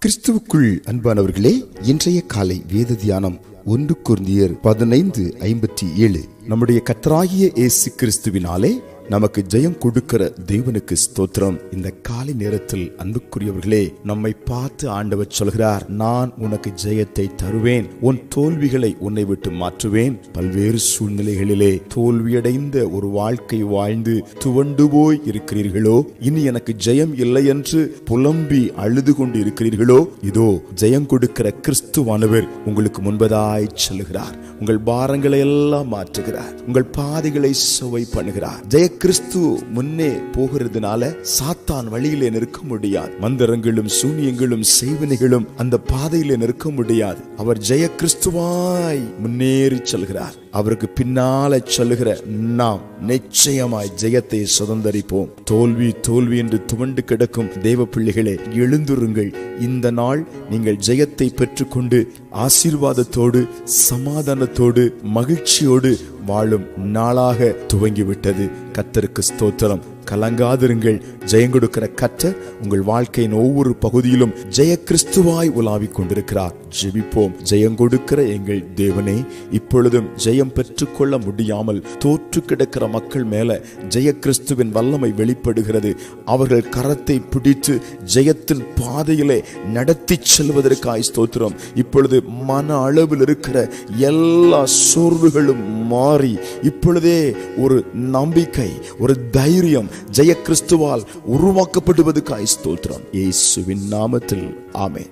கிறிஸ்துவுக்குள் அன்பானவர்களே, இன்றைய காலை வேத தியானம் 1 கொரிந்தியர் 15:57. நம்முடைய கர்த்தராகிய இயேசு கிறிஸ்துவினாலே நமக்கு ஜெயம் கொடுக்கிற தேவனுக்கு ஸ்தோத்திரம். இந்த காலை நேரத்தில் அன்புக்குரியவர்களே, நம்மை பார்த்து ஆண்டவர் சொல்கிறார், நான் உனக்கு ஜெயத்தை தருவேன், உன் தோல்விகளை உன்னை விட்டு மாற்றுவேன். பல்வேறு சூழ்நிலைகளிலே தோல்வியடைந்த ஒரு வாழ்க்கை வாழ்ந்து துவண்டு போய் இருக்கிறீர்களோ, இனி எனக்கு ஜெயம் இல்லை என்று புலம்பி அழுது கொண்டு இருக்கிறீர்களோ, இதோ ஜெயம் கொடுக்கிற கிறிஸ்துவானவர் உங்களுக்கு முன்பதாய் செல்லுகிறார். உங்கள் பாரங்களை எல்லாம் மாற்றுகிறார், உங்கள் பாதைகளை சுவை பண்ணுகிறார். ஜெய கிறிஸ்து முன்னே போகிறதுனால சாத்தான் வழியிலே நிற்க முடியாது. மந்திரங்களும் சூனியங்களும் செய்வினைகளும் அந்த பாதையிலே நிற்க முடியாது. அவர் ஜெய கிறிஸ்துவாய் முன்னேறி செல்கிறார். அவருக்கு பின்னால சொல்லுகிற நாம் நிச்சயமாய் ஜெயத்தை சுதந்தரிப்போம். தோல்வி தோல்வி என்று துவண்டு கிடக்கும் தேவ பிள்ளைகளே, எழுந்துருங்கள். இந்த நாள் நீங்கள் ஜெயத்தை பெற்றுக்கொண்டு ஆசீர்வாதத்தோடு சமாதானத்தோடு மகிழ்ச்சியோடு வாழும் நாளாக துவங்கிவிட்டது. கர்த்தருக்கு ஸ்தோத்திரம். கலங்காதிருங்கள். ஜெயம் கொடுக்கிற கர்த்தர் உங்கள் வாழ்க்கையின் ஒவ்வொரு பகுதியிலும் ஜெய கிறிஸ்துவாய் உலாவிக் கொண்டிருக்கிறார். ஜெபிப்போம். ஜெயம் கொடுக்கிற எங்கள் தேவனே, இப்பொழுதும் ஜெயம் பெற்றுக்கொள்ள முடியாமல் தோற்று கிடக்கிற மக்கள் மேல ஜெய கிறிஸ்துவின் வல்லமை வெளிப்படுகிறது. அவர்கள் கரத்தை பிடித்து ஜெயத்தின் பாதையிலே நடத்தி செல்வதற்காய் ஸ்தோத்திரம். இப்பொழுது மன அளவில் இருக்கிற எல்லா சோர்வுகளும் மாறி இப்பொழுதே ஒரு நம்பிக்கை, ஒரு தைரியம் ஜெய கிறிஸ்துவால் உருவாக்கப்படுவதற்காய் ஸ்தோத்திரம். இயேசுவின் நாமத்தில் ஆமென்.